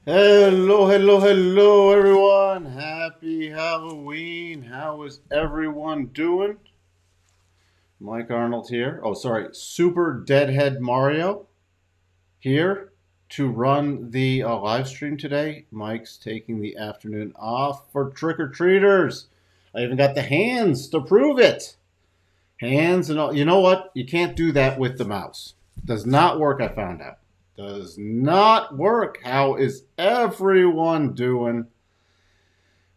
Hello, hello, hello, everyone. Happy Halloween. How is everyone doing? Mike Arnold here. Oh, sorry. Super Deadhead Mario here to run the live stream today. Mike's taking the afternoon off for trick-or-treaters. I even got the hands to prove it. Hands and all. You know what? You can't do that with the mouse. Does not work, I found out. Does not work. How is everyone doing?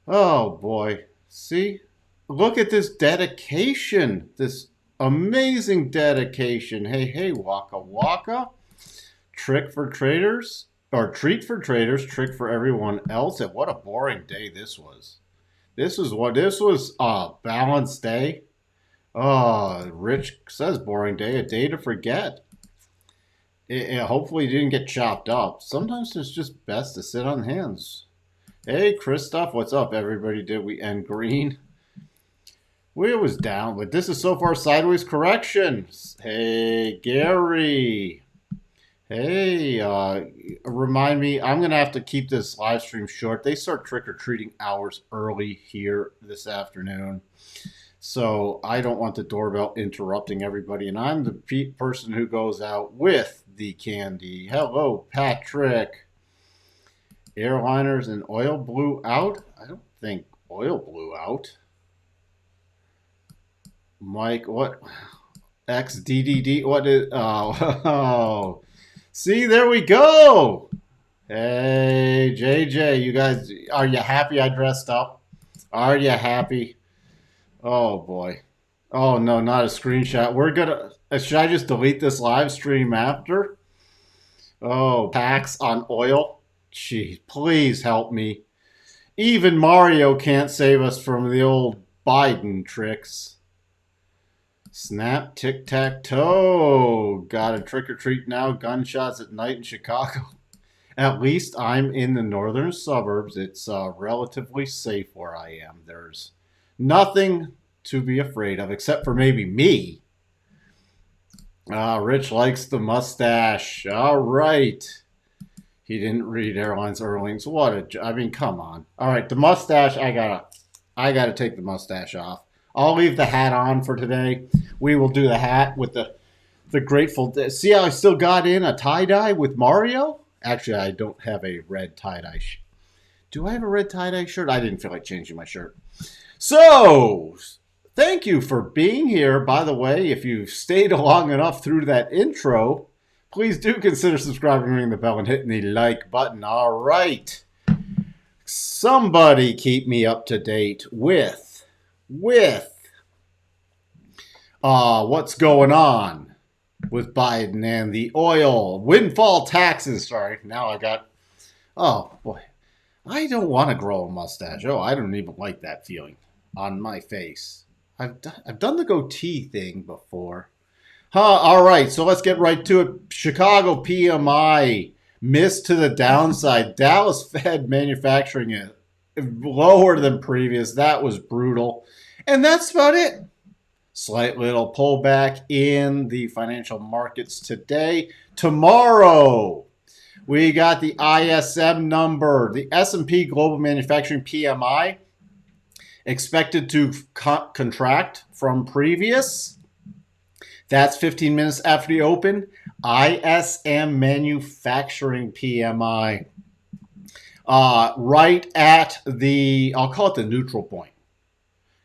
Oh boy. See? Look at this dedication. This amazing dedication. Hey, hey, Waka Waka. Trick for traders. Or treat for traders, trick for everyone else. And what a boring day this was. This was a balanced day. Oh, Rich says boring day, a day to forget. Hopefully, you didn't get chopped up. Sometimes it's just best to sit on hands. Hey, Christoph, what's up, everybody? Did we end green? We was down, but this is so far sideways correction. Hey, Gary. Hey, remind me, I'm going to have to keep this live stream short. They start trick-or-treating hours early here this afternoon. So I don't want the doorbell interrupting everybody. And I'm the person who goes out with the candy. Hello, Patrick. Airliners and oil blew out? I don't think oil blew out. Mike, what? XDDD? What is. Oh. See, there we go. Hey, JJ, you guys, are you happy I dressed up? Are you happy? Oh boy. Oh no, not a screenshot. We're gonna. Should I just delete this live stream after? Oh, tax on oil. Gee, please help me. Even Mario can't save us from the old Biden tricks. Snap, tic tac toe. Got a trick or treat now. Gunshots at night in Chicago. At least I'm in the northern suburbs. It's relatively safe where I am. There's nothing to be afraid of, except for maybe me. Rich likes the mustache. All right. He didn't read airlines earnings. I mean, come on. All right, the mustache. I gotta take the mustache off. I'll leave the hat on for today. We will do the hat with the Grateful Dead. See how I still got in a tie dye with Mario? Actually, I don't have a red tie dye. Do I have a red tie dye shirt? I didn't feel like changing my shirt. So, thank you for being here. By the way, if you've stayed long enough through that intro, please do consider subscribing, ringing the bell, and hitting the like button. All right. Somebody keep me up to date with what's going on with Biden and the oil windfall taxes. Sorry, now I got. Oh boy, I don't want to grow a mustache. Oh, I don't even like that feeling on my face. I've done the goatee thing before. All right, so let's get right to it. Chicago PMI missed to the downside. Dallas Fed manufacturing it lower than previous. That was brutal. And that's about it. Slight little pullback in the financial markets today. Tomorrow, we got the ISM number, the S&P Global Manufacturing PMI, expected to contract from previous. That's 15 minutes after the open. ISM Manufacturing PMI. Right at the, I'll call it the neutral point.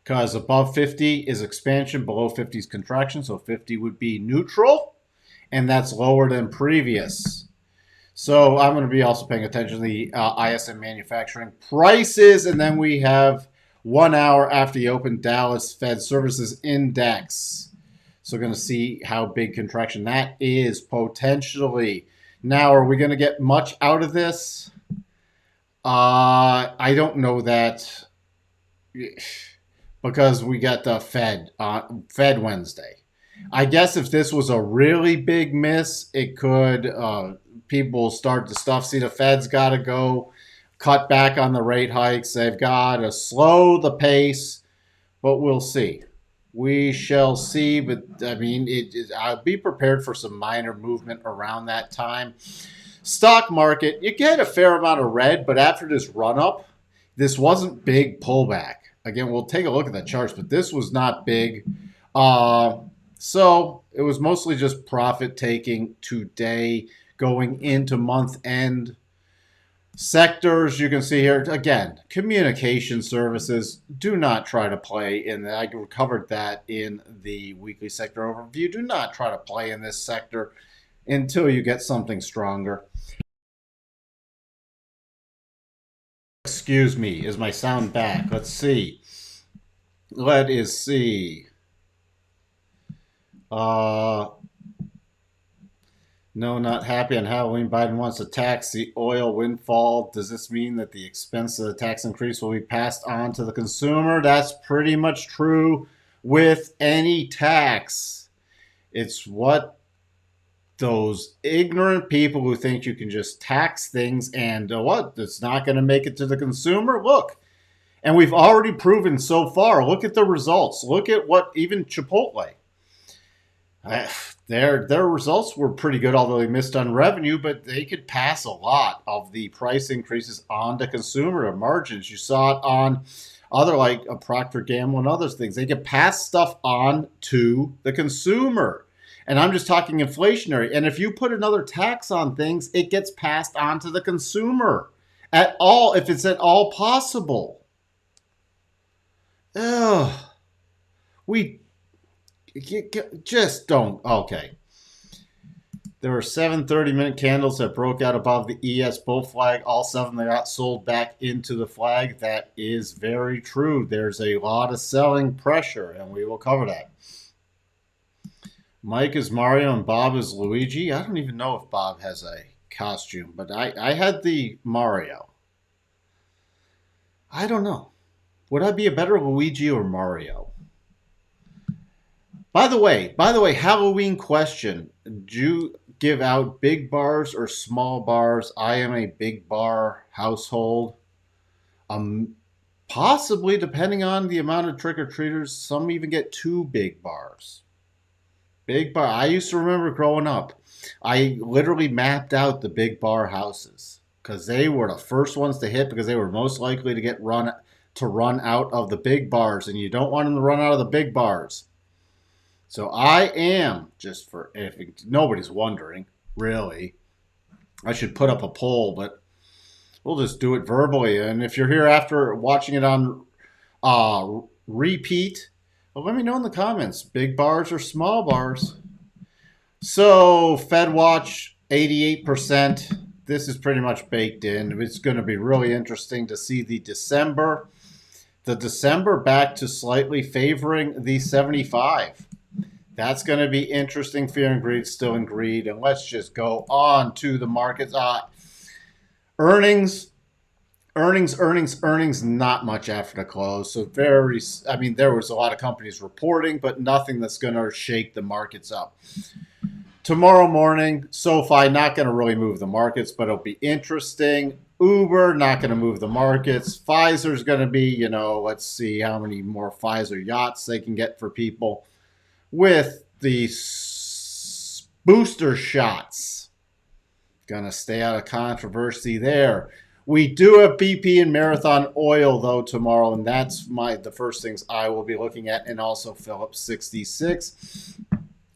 Because above 50 is expansion, below 50 is contraction. So 50 would be neutral. And that's lower than previous. So I'm going to be also paying attention to the ISM manufacturing prices. And then we have 1 hour after the open Dallas Fed Services Index. So we're going to see how big contraction that is potentially. Now, are we going to get much out of this? I don't know that because we got the Fed Wednesday. I guess if this was a really big miss, it could people start to stuff. See, the Fed's got to go cut back on the rate hikes. They've got to slow the pace, but we'll see. We shall see, but I mean, I'll be prepared for some minor movement around that time. stock market, you get a fair amount of red, but after this run up, this wasn't big pullback. Again, we'll take a look at the charts, but this was not big. So it was mostly just profit taking today going into month end. Sectors you can see here, again, communication services. Do not try to play in that. I covered that in the weekly sector overview. Do not try to play in this sector until you get something stronger. Excuse me, is my sound back? Let's see. Let us see. No, not happy on Halloween. Biden wants to tax the oil windfall. Does this mean that the expense of the tax increase will be passed on to the consumer? That's pretty much true with any tax. It's what those ignorant people who think you can just tax things and what? It's not going to make it to the consumer? Look. And we've already proven so far. Look at the results. Look at what even Chipotle. Their results were pretty good, although they missed on revenue, but they could pass a lot of the price increases on to consumer margins. You saw it on other like a Procter & Gamble and other things. They could pass stuff on to the consumer. And I'm just talking inflationary. And if you put another tax on things, it gets passed on to the consumer at all, if it's at all possible. Ugh. We just don't. Okay. There were 7 30-minute candles that broke out above the ES bull flag. All 7 that got sold back into the flag. That is very true. There's a lot of selling pressure, and we will cover that. Mike is Mario and Bob is Luigi. I don't even know if Bob has a costume, but I had the Mario. I don't know. Would I be a better Luigi or Mario? By the way, Halloween question. Do you give out big bars or small bars? I am a big bar household. Possibly, depending on the amount of trick-or-treaters, some even get 2 big bars. Big bar. I used to remember growing up, I literally mapped out the big bar houses because they were the first ones to hit because they were most likely to get run out of the big bars, and you don't want them to run out of the big bars. So I am, just for if nobody's wondering, really, I should put up a poll, but we'll just do it verbally. And if you're here after watching it on repeat, well, let me know in the comments, big bars or small bars. So Fed Watch, 88%. This is pretty much baked in. It's going to be really interesting to see the December back to slightly favoring the 75. That's going to be interesting. Fear and greed, still in greed. And let's just go on to the markets. Earnings, not much after the close. So there was a lot of companies reporting, but nothing that's going to shake the markets up. Tomorrow morning, SoFi not going to really move the markets, but it'll be interesting. Uber not going to move the markets. Pfizer's going to be, let's see how many more Pfizer yachts they can get for people with the booster shots. Gonna stay out of controversy there. We do have BP and Marathon Oil, though, tomorrow, and that's the first things I will be looking at, and also Phillips 66.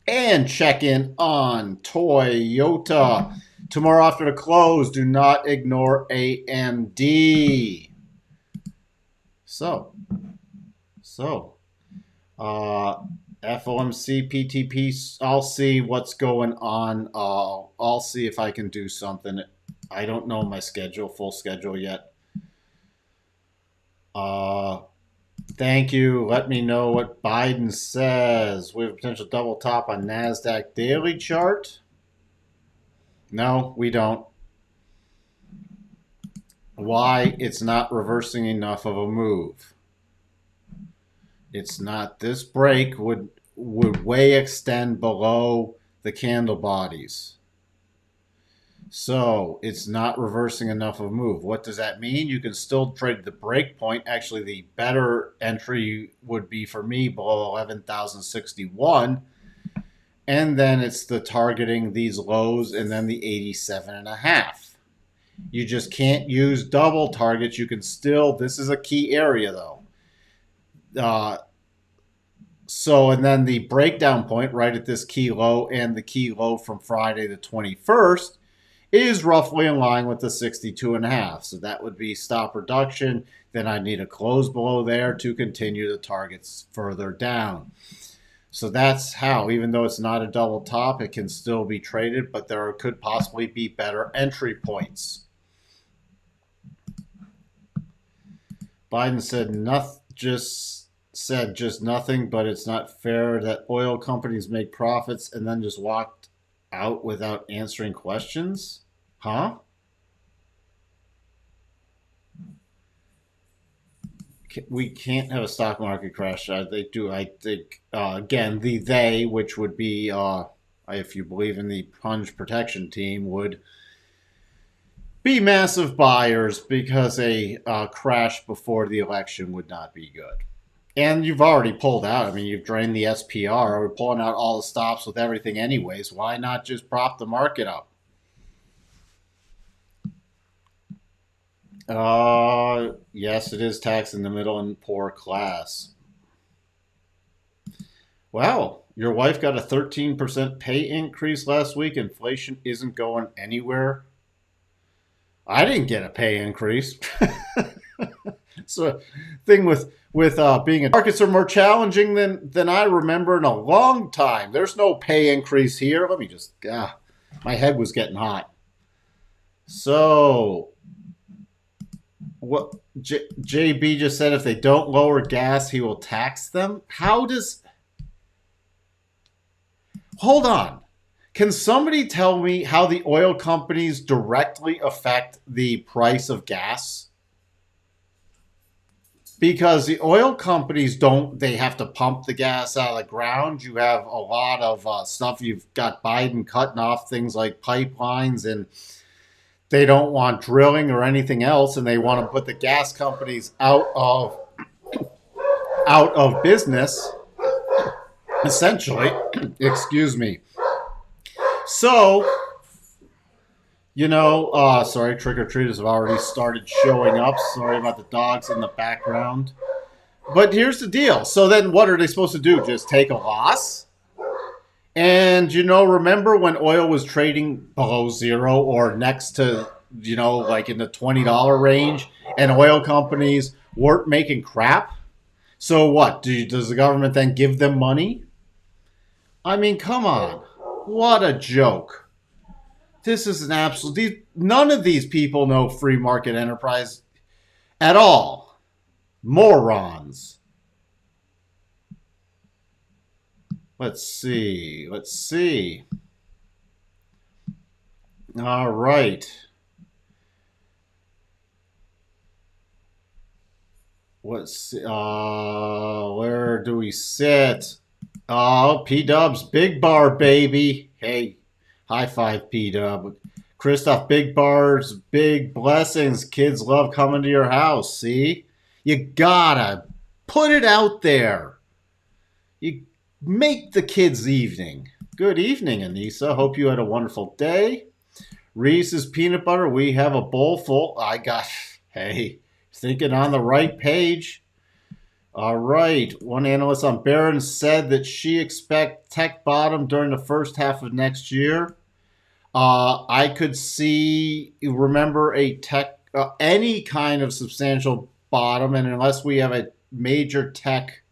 And check in on Toyota. Tomorrow after the close, do not ignore AMD. So, FOMC, PTP, I'll see what's going on. I'll see if I can do something. I don't know my full schedule yet. Thank you. Let me know what Biden says. We have a potential double top on NASDAQ daily chart. No, we don't. Why? It's not reversing enough of a move. It's not. This break would way extend below the candle bodies. So it's not reversing enough of a move. What does that mean? You can still trade the break point. Actually, the better entry would be for me below 11,061. And then it's the targeting these lows and then the 87.5. You just can't use double targets. You can still, this is a key area though. Uh, and then the breakdown point right at this key low and the key low from Friday the 21st is roughly in line with the 62.5. So that would be stop reduction. Then I need a close below there to continue the targets further down. So that's how, even though it's not a double top, it can still be traded, but there could possibly be better entry points. Biden said just nothing, but it's not fair that oil companies make profits and then just walked out without answering questions. Huh? We can't have a stock market crash. They do. I think, again, they, which would be, if you believe in the plunge protection team, would be massive buyers because a crash before the election would not be good. And you've already pulled out. I mean, you've drained the SPR. We're pulling out all the stops with everything anyways. Why not just prop the market up? Yes, it is tax in the middle and poor class. Wow, your wife got a 13% pay increase last week. Inflation isn't going anywhere. I didn't get a pay increase. So, thing with being in markets are more challenging than I remember in a long time. There's no pay increase here. Let me just my head was getting hot. So, what JB just said, if they don't lower gas, he will tax them. How does... Hold on. Can somebody tell me how the oil companies directly affect the price of gas? Because the oil companies they have to pump the gas out of the ground. You have a lot of stuff. You've got Biden cutting off things like pipelines, and they don't want drilling or anything else, and they want to put the gas companies out of business, essentially. Excuse me. So, sorry, trick-or-treaters have already started showing up. Sorry about the dogs in the background. But here's the deal. So then what are they supposed to do? Just take a loss? And, remember when oil was trading below zero or next to, like in the $20 range, and oil companies weren't making crap? So what? Does the government then give them money? I mean, come on. What a joke. This is an absolute... None of these people know free market enterprise at all. Morons. Let's see. All right. Where do we sit? Oh, P-Dub's Big Bar, baby. Hey, high five, P-Dub. Christoph, Big Bars, big blessings. Kids love coming to your house, see? You gotta put it out there. You make the kids' evening. Good evening, Anissa. Hope you had a wonderful day. Reese's Peanut Butter, we have a bowl full. Hey, thinking on the right page. All right. One analyst on Barron said that she expects tech bottom during the first half of next year. I could remember a tech, any kind of substantial bottom, and unless we have a major tech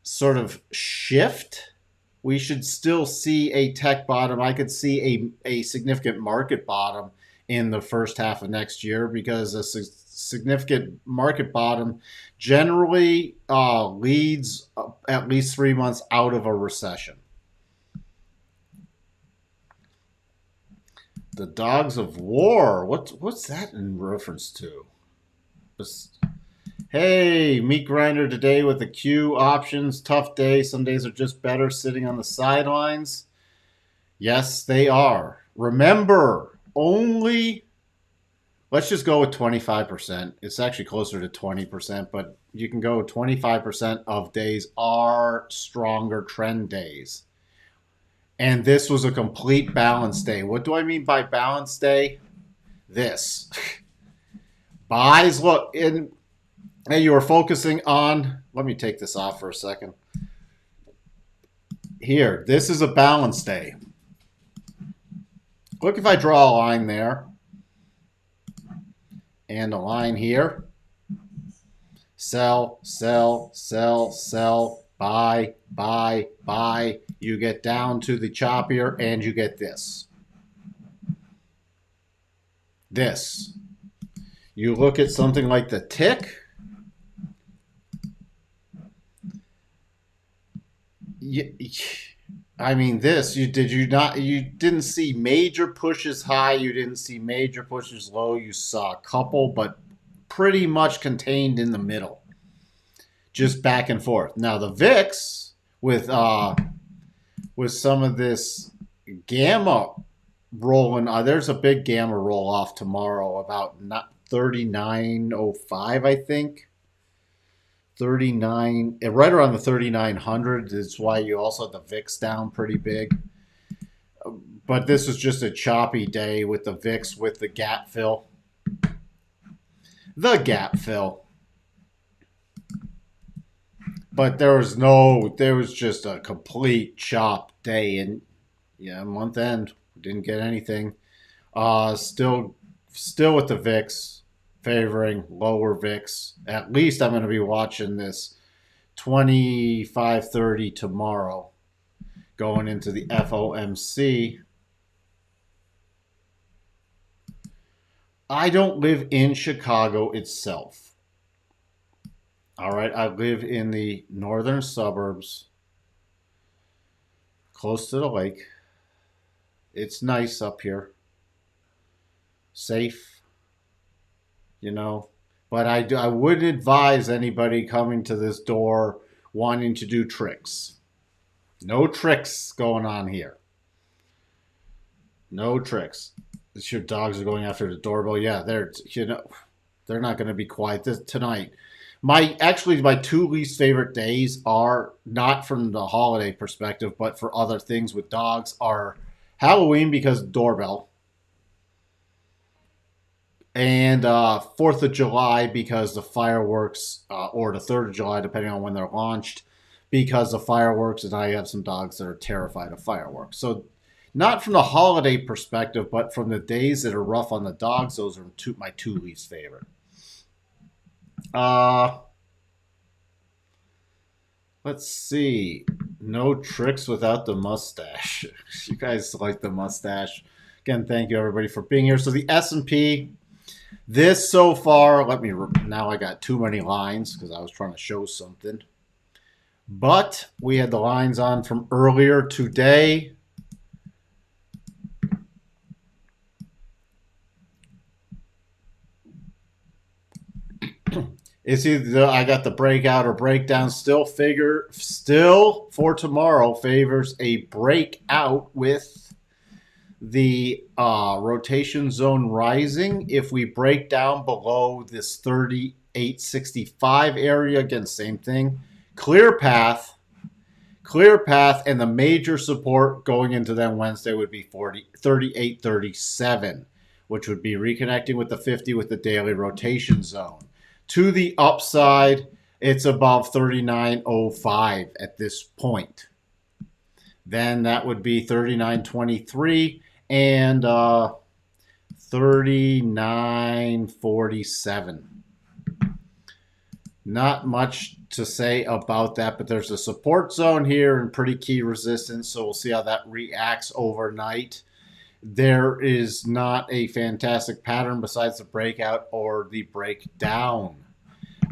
sort of shift, we should still see a tech bottom. I could see a significant market bottom in the first half of next year, because a significant market bottom generally leads at least 3 months out of a recession. The Dogs of War. What's that in reference to? Hey, meat grinder today with the Q options. Tough day. Some days are just better sitting on the sidelines. Yes, they are. Remember, let's just go with 25%. It's actually closer to 20%, but you can go 25% of days are stronger trend days. And this was a complete balance day. What do I mean by balance day? This. Buys, look, and you were focusing on, let me take this off for a second. Here, this is a balance day. Look, if I draw a line there and a line here, sell, sell, sell, sell, buy, buy, buy. You get down to the choppier and you get this. This. You look at something like the tick. I mean, this, you didn't see major pushes high. You didn't see major pushes low. You saw a couple, but pretty much contained in the middle. Just back and forth. Now the VIX with some of this gamma rolling, there's a big gamma roll off tomorrow about 39.05, I think. 39, right around the 3,900 is why you also had the VIX down pretty big. But this was just a choppy day with the VIX with the gap fill. The gap fill. But there was just a complete chop day, and yeah, month end didn't get anything. Still with the VIX favoring lower VIX. At least I'm going to be watching this 25.30 tomorrow, going into the FOMC. I don't live in Chicago itself. All right, I live in the northern suburbs, close to the lake. It's nice up here. Safe, you know. But I wouldn't advise anybody coming to this door wanting to do tricks. No tricks going on here. No tricks. Your dogs are going after the doorbell. Yeah, they're not going to be quiet tonight. My 2 least favorite days are not from the holiday perspective, but for other things with dogs are Halloween because doorbell, and 4th of July because the fireworks, or the 3rd of July, depending on when they're launched, because of fireworks, and I have some dogs that are terrified of fireworks. So not from the holiday perspective, but from the days that are rough on the dogs, those are my 2 least favorite. Let's see. No tricks without the mustache. You guys like the mustache. Again, thank you everybody for being here. So the S&P, this so far, now I got too many lines because I was trying to show something. But we had the lines on from earlier today. It's either I got the breakout or breakdown. Still for tomorrow favors a breakout with the rotation zone rising. If we break down below this 38.65 area, again, same thing. Clear path, and the major support going into then Wednesday would be 38.37, which would be reconnecting with the 50 with the daily rotation zone. To the upside, it's above 39.05 at this point. Then that would be 39.23 and 39.47. Not much to say about that, but there's a support zone here and pretty key resistance, so we'll see how that reacts overnight. There is not a fantastic pattern besides the breakout or the breakdown.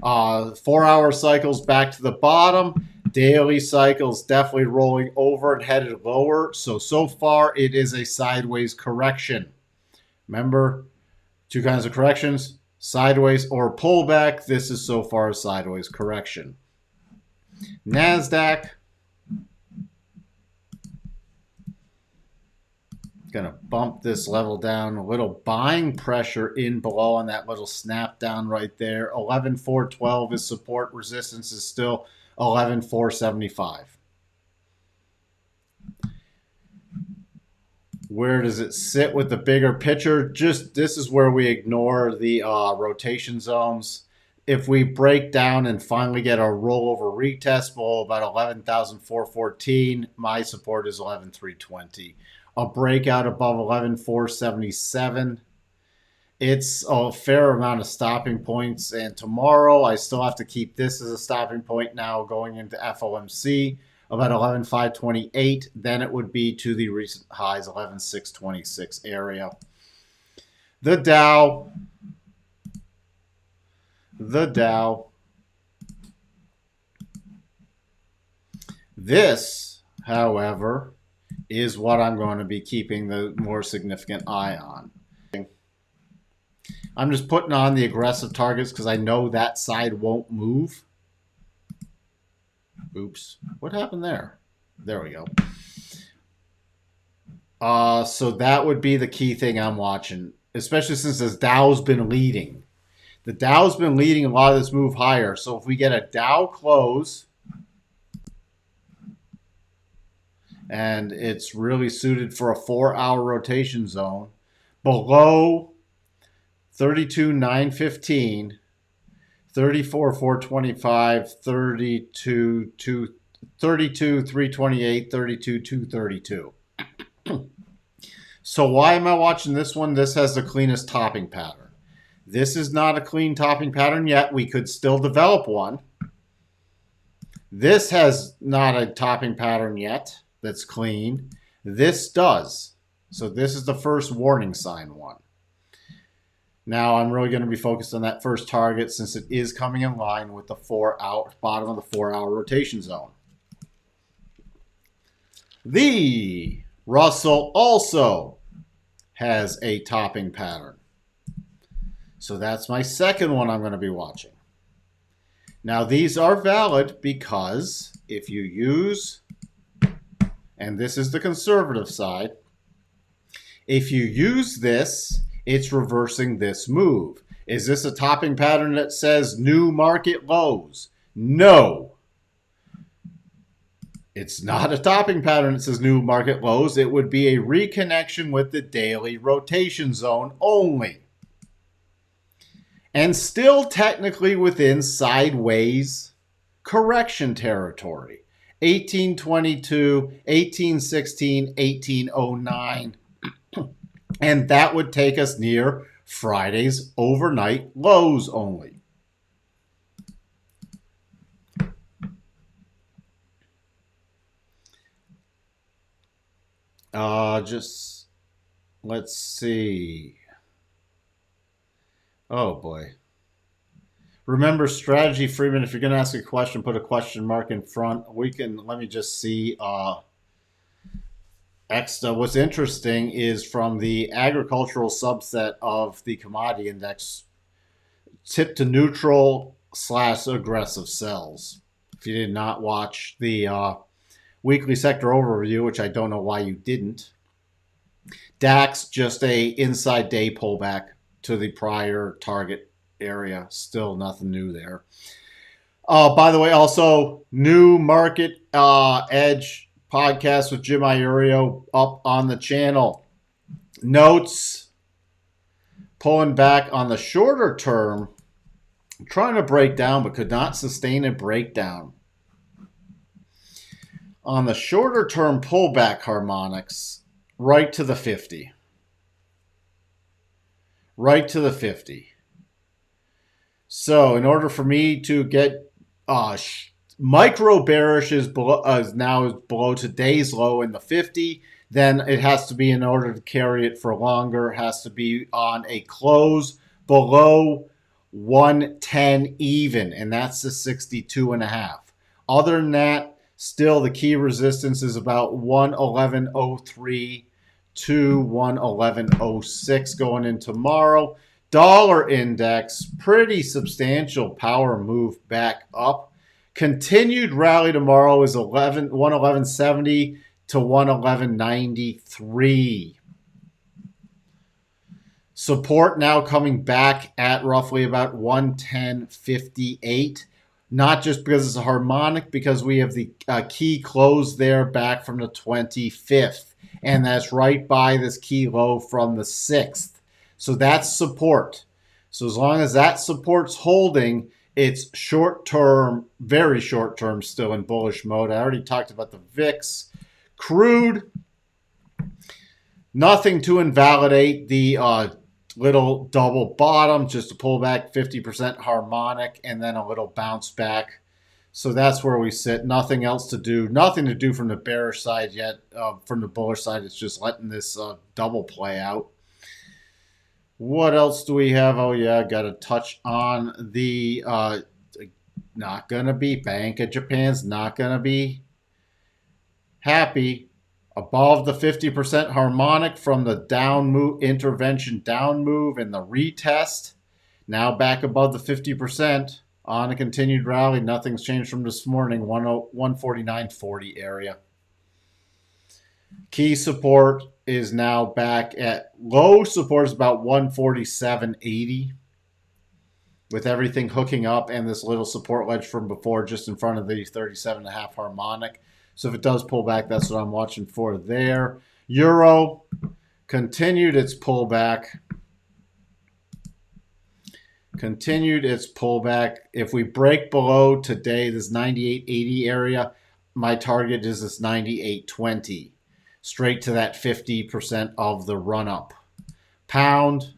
4-hour cycles back to the bottom. Daily cycles definitely rolling over and headed lower. So far it is a sideways correction. Remember, 2 kinds of corrections, sideways or pullback. This is so far a sideways correction. NASDAQ. Going to bump this level down. A little buying pressure in below on that little snap down right there. 11,412 is support. Resistance is still 11,475. Where does it sit with the bigger picture? Just this is where we ignore the rotation zones. If we break down and finally get a rollover retest below about 11,414, my support is 11,320. A breakout above 11,477. It's a fair amount of stopping points. And tomorrow, I still have to keep this as a stopping point now going into FOMC about 11,528. Then it would be to the recent highs, 11,626 area. The Dow. This, however, is what I'm going to be keeping the more significant eye on. I'm just putting on the aggressive targets because I know that side won't move. Oops. What happened there? There we go. So that would be the key thing I'm watching, especially since this Dow's been leading. The Dow's been leading a lot of this move higher. So if we get a Dow close, and it's really suited for a 4-hour rotation zone, below 32,915, 34,425, 32,328, 32,232. So why am I watching this one? This has the cleanest topping pattern. This is not a clean topping pattern yet. We could still develop one. This has not a topping pattern yet that's clean. This does. So this is the first warning sign one. Now I'm really going to be focused on that first target since it is coming in line with the bottom of the 4-hour rotation zone. The Russell also has a topping pattern. So that's my second one I'm going to be watching. Now these are valid because if you use, and this is the conservative side, if you use this, it's reversing this move. Is this a topping pattern that says new market lows? No. It's not a topping pattern that says new market lows. It would be a reconnection with the daily rotation zone only. And still technically within sideways correction territory. 1822, 1816, 1809. And that would take us near Friday's overnight lows only. Just let's see. Oh boy. Remember strategy, Freeman. If you're going to ask a question, put a question mark in front. Let me just see. What's interesting is from the agricultural subset of the commodity index, tip to neutral / aggressive sells. If you did not watch the weekly sector overview, which I don't know why you didn't, DAX just a inside day pullback to the prior target area. Still nothing new there. By the way, also new market edge podcast with Jim Iorio up on the channel. Notes, pulling back on the shorter term, trying to break down but could not sustain a breakdown. On the shorter term pullback harmonics, right to the 50. Right to the 50. So in order for me to get micro bearish is now below today's low in the 50, then it has to be, in order to carry it for longer, has to be on a close below 110 even, and that's the 62.5. Other than that, still the key resistance is about 111.03 to 111.06 going in tomorrow. Dollar index, pretty substantial power move back up. Continued rally tomorrow is 111.70 to 111.93. Support now coming back at roughly about 110.58. Not just because it's a harmonic, because we have the key close there back from the 25th. and that's right by this key low from the 6th. So that's support. So as long as that support's holding, it's short-term, very short-term, still in bullish mode. I already talked about the VIX. Crude, nothing to invalidate the little double bottom, just a pullback, 50% harmonic, and then a little bounce back. So that's where we sit. Nothing else to do. Nothing to do from the bearish side yet. From the bullish side, it's just letting this double play out. What else do we have? Oh, yeah, got to touch on the not going to be. Bank of Japan's not going to be happy. Above the 50% harmonic from the down move, intervention down move and the retest. Now back above the 50% on a continued rally. Nothing's changed from this morning, 149.40 area. Key support is now back at low support is about 147.80. With everything hooking up and this little support ledge from before just in front of the 37.5 harmonic. So if it does pull back, that's what I'm watching for there. Euro continued its pullback. If we break below today, this 98.80 area, my target is this 98.20. Straight to that 50% of the run-up. Pound.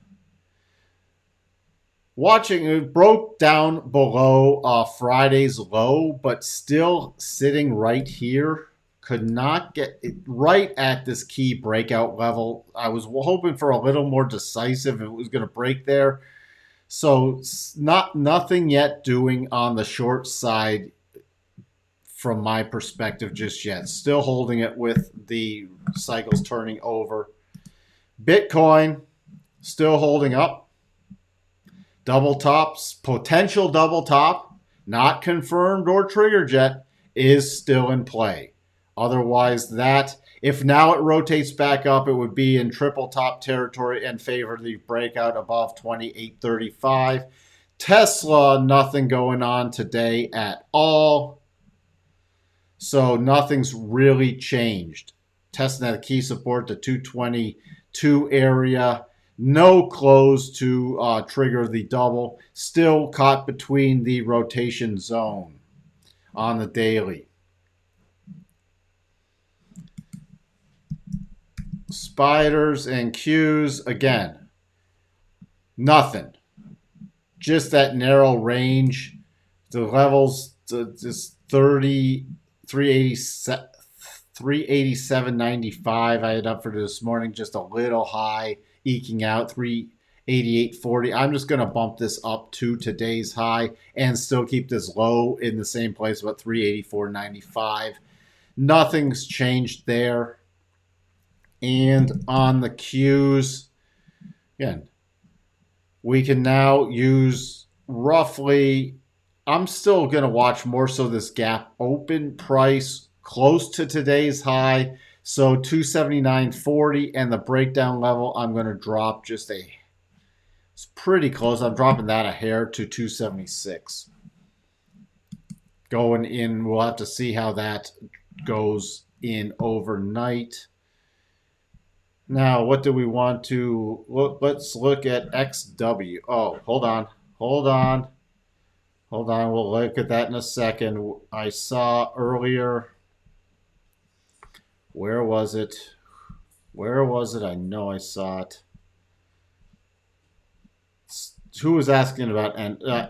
Watching, it broke down below Friday's low, but still sitting right here. Could not get it right at this key breakout level. I was hoping for a little more decisive if it was going to break there. So nothing yet doing on the short side from my perspective just yet. Still holding it with the cycles turning over. Bitcoin still holding up. Double tops, potential double top, not confirmed or triggered yet, is still in play. Otherwise, that, if now it rotates back up, it would be in triple top territory and favor the breakout above 28.35. Tesla, nothing going on today at all. So nothing's really changed. Testing at a key support, the 222 area. No close to trigger the double. Still caught between the rotation zone on the daily. Spiders and Qs, again, nothing. Just that narrow range. The levels, just 387.95 I had up for this morning, just a little high. Eking out 388.40. I'm just going to bump this up to today's high and still keep this low in the same place, about 384.95. Nothing's changed there. And on the Qs, again, we can now use roughly, I'm still going to watch more so this gap open price close to today's high. So 279.40 and the breakdown level, I'm going to drop just it's pretty close. I'm dropping that a hair to 276. Going in, we'll have to see how that goes in overnight. Now, what do we want to look? Let's look at XW. Oh, hold on. We'll look at that in a second. I saw earlier. Where was it? I know I saw it. Who was asking about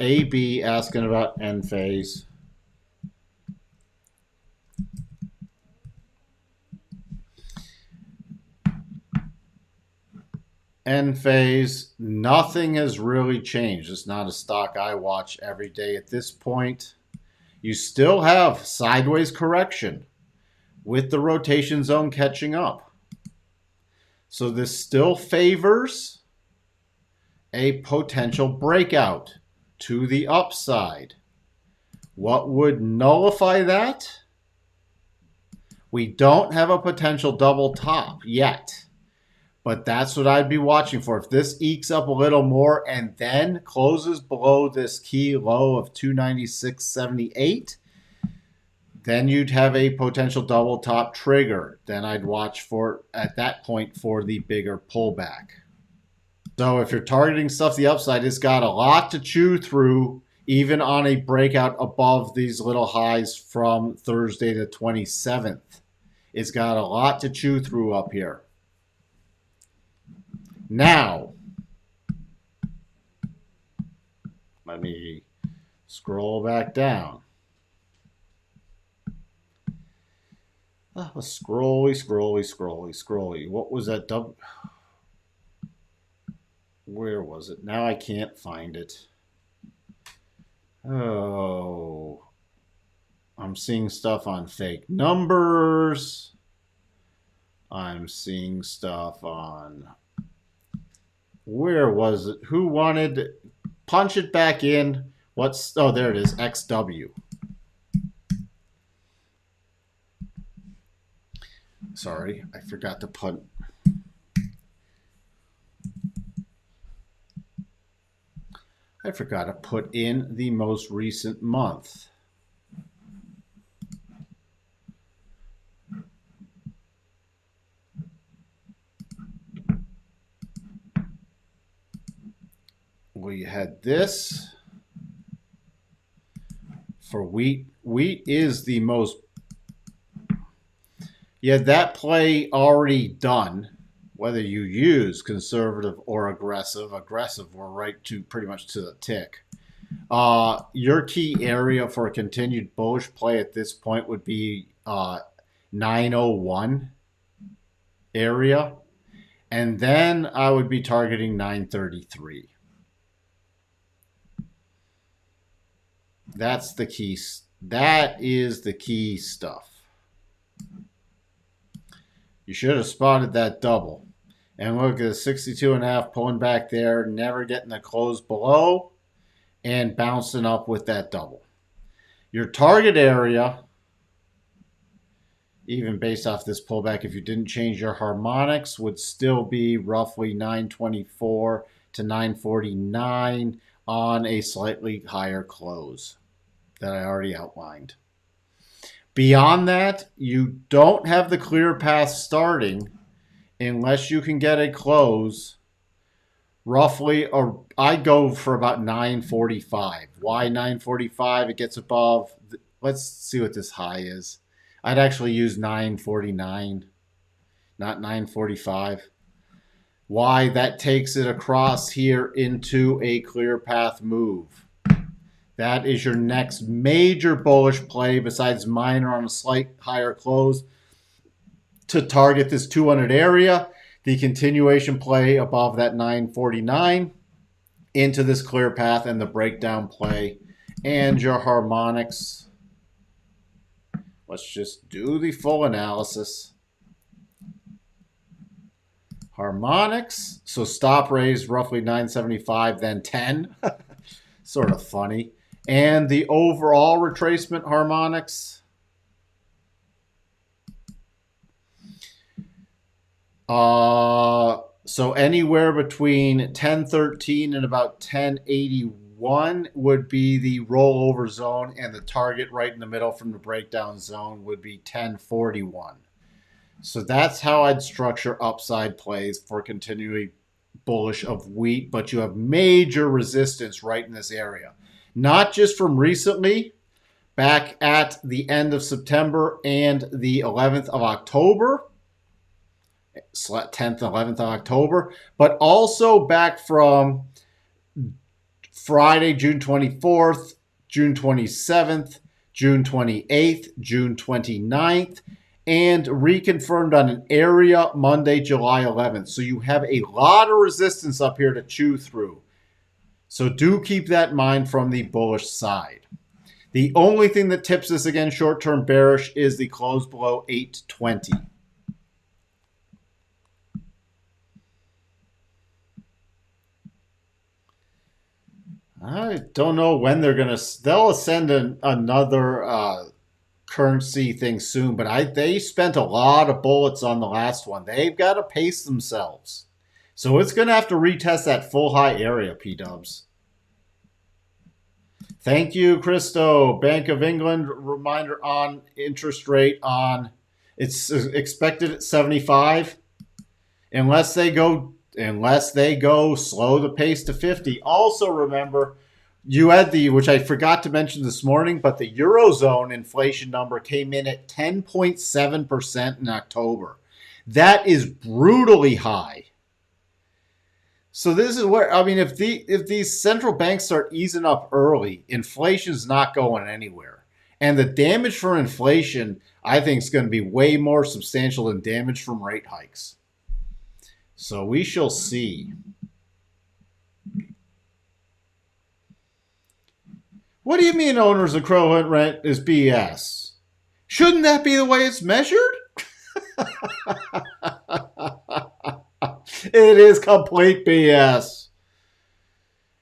AB asking about end phase? End phase, nothing has really changed. It's not a stock I watch every day at this point. You still have sideways correction with the rotation zone catching up. So this still favors a potential breakout to the upside. What would nullify that? We don't have a potential double top yet, but that's what I'd be watching for. If this ekes up a little more and then closes below this key low of 296.78, Then you'd have a potential double top trigger. Then I'd watch for, at that point, for the bigger pullback. So if you're targeting stuff the upside, it's got a lot to chew through, even on a breakout above these little highs from Thursday the 27th. It's got a lot to chew through up here. Now, let me scroll back down. Scrolly. What was that double? Where was it? Now I can't find it. Oh, I'm seeing stuff on fake numbers. I'm seeing stuff on, where was it? Who wanted, punch it back in. What's, oh, there it is, XW. Sorry, I forgot to put, in the most recent month. We had this for wheat. Wheat is the most, yeah, that play already done. Whether you use conservative or aggressive, we're right to pretty much to the tick. Your key area for a continued bullish play at this point would be 901 area. And then I would be targeting 933. That's the key. That is the key stuff. You should have spotted that double. And look at the 62.5 pulling back there, never getting the close below, and bouncing up with that double. Your target area, even based off this pullback, if you didn't change your harmonics, would still be roughly 924 to 949 on a slightly higher close that I already outlined. Beyond that, you don't have the clear path starting unless you can get a close roughly, or I go for about 945. Why 945? It gets above, let's see what this high is. I'd actually use 949, not 945. Why? That takes it across here into a clear path move. That is your next major bullish play, besides minor on a slight higher close, to target this 200 area, the continuation play above that 949 into this clear path, and the breakdown play and your harmonics. Let's just do the full analysis. Harmonics, so stop raise roughly 975, then 10. Sort of funny. And the overall retracement harmonics, so anywhere between 1013 and about 1081 would be the rollover zone, and the target right in the middle from the breakdown zone would be 1041. So that's how I'd structure upside plays for continually bullish of wheat, but you have major resistance right in this area. Not just from recently, back at the end of September and the 11th of October, 10th and 11th of October, but also back from Friday, June 24th, June 27th, June 28th, June 29th, and reconfirmed on an area Monday, July 11th. So you have a lot of resistance up here to chew through. So do keep that in mind from the bullish side. The only thing that tips this again short-term bearish is the close below 820. I don't know when they'll send another currency thing soon, but they spent a lot of bullets on the last one. They've got to pace themselves. So it's going to have to retest that full high area, P-dubs. Thank you, Christo. Bank of England reminder on interest rate on it's expected at 75 unless they go slow the pace to 50. Also remember you had which I forgot to mention this morning, but the Eurozone inflation number came in at 10.7% in October. That is brutally high. So this is where, I mean, if these central banks start easing up early, inflation's not going anywhere. And the damage for inflation, I think, is going to be way more substantial than damage from rate hikes. So we shall see. What do you mean owner's equivalent rent is BS? Shouldn't that be the way it's measured? It is complete BS.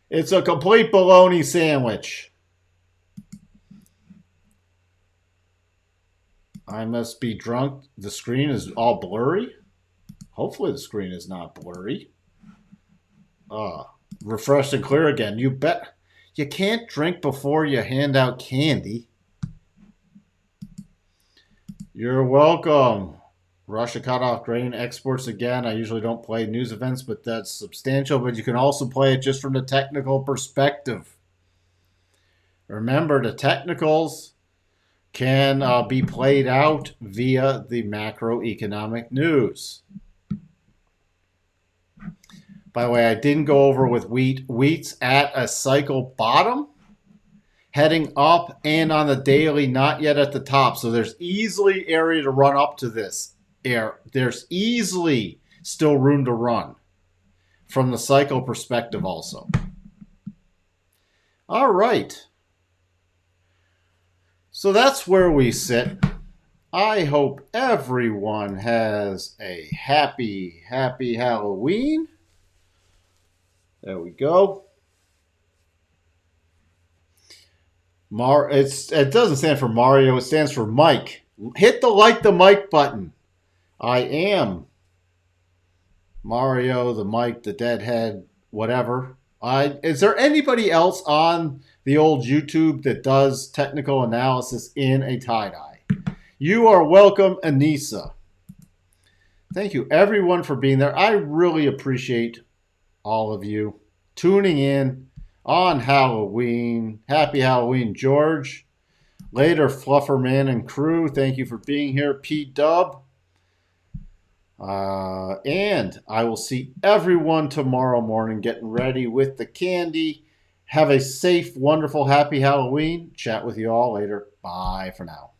It's a complete bologna sandwich. I must be drunk. The screen is all blurry. Hopefully the screen is not blurry. Refreshed and clear again. You bet. You can't drink before you hand out candy. You're welcome. Russia cut off grain exports again. I usually don't play news events, but that's substantial. But you can also play it just from the technical perspective. Remember, the technicals can be played out via the macroeconomic news. By the way, I didn't go over with wheat. Wheat's at a cycle bottom, heading up, and on the daily, not yet at the top. So there's easily area to run up to this. There's easily still room to run from the cycle perspective also. All right. So that's where we sit. I hope everyone has a happy Halloween. There we go. It doesn't stand for Mario. It stands for Mike. Hit the Mike button. I am Mario, the Mike, the Deadhead, whatever. Is there anybody else on the old YouTube that does technical analysis in a tie-dye? You are welcome, Anissa. Thank you, everyone, for being there. I really appreciate all of you tuning in on Halloween. Happy Halloween, George. Later, Flufferman and crew. Thank you for being here, P-Dub. And I will see everyone tomorrow morning getting ready with the candy. Have a safe, wonderful, happy Halloween. Chat with you all later. Bye for now.